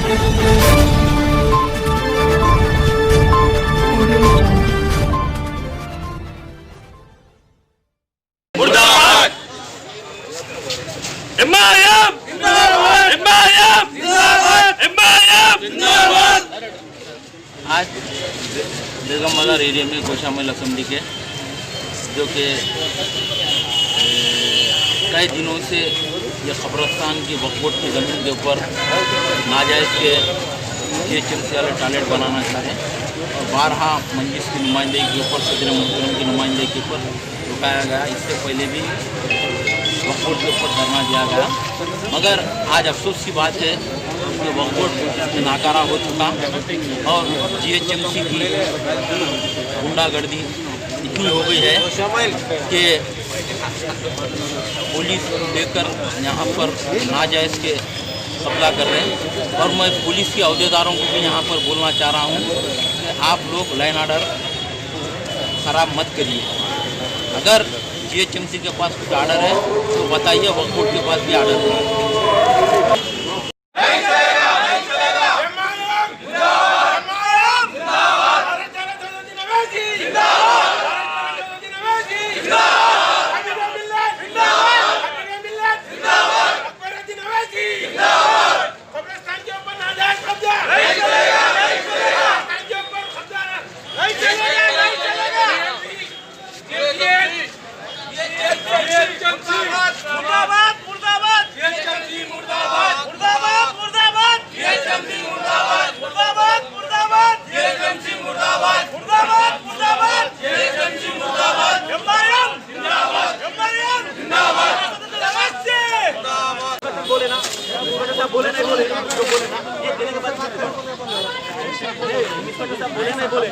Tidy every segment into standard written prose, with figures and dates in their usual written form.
मुर्दाबाद MIM जिंदाबाद MIM जिंदाबाद MIM जिंदाबाद। आज बेगम बाजार एरिया में गोशामिल असेंबली के जो कि कई दिनों से ये कब्रस्तान की वक्फ बोर्ड की ज़मीन के ऊपर नाजायज़ के GHMC वाले टॉयलेट बनाना चाह रहे हैं और बारहा मंजिस की नुमाइंदगी के ऊपर सदर मोहतरम की नुमाइंदगी के ऊपर रुकाया गया। इससे पहले भी वक्फ बोर्ड के ऊपर धरना दिया गया, मगर आज अफसोस की बात है कि वक्फ बोर्ड नाकारा हो चुका और GHMC की गुंडागर्दी इतनी हो गई है कि पुलिस लेकर यहाँ पर नाजायज़ के कब्जा कर रहे हैं। और मैं पुलिस के अहदेदारों को भी यहाँ पर बोलना चाह रहा हूँ कि आप लोग लाइन ऑर्डर ख़राब मत करिए। अगर GHMC के पास कुछ ऑर्डर है तो बताइए, वक्फ बोर्ड के पास भी ऑर्डर है। बोले नहीं बोले जो बोले ना ये देने के बाद बोले नहीं बोले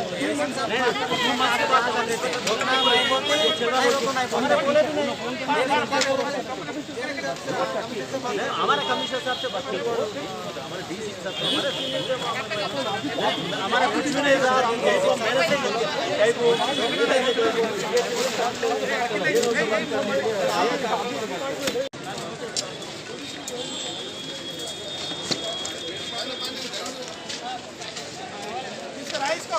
हमारे कमिश्नर साहब से बात की, हमारे DC साहब से हमारा कुछ भी नहीं रहा। इसको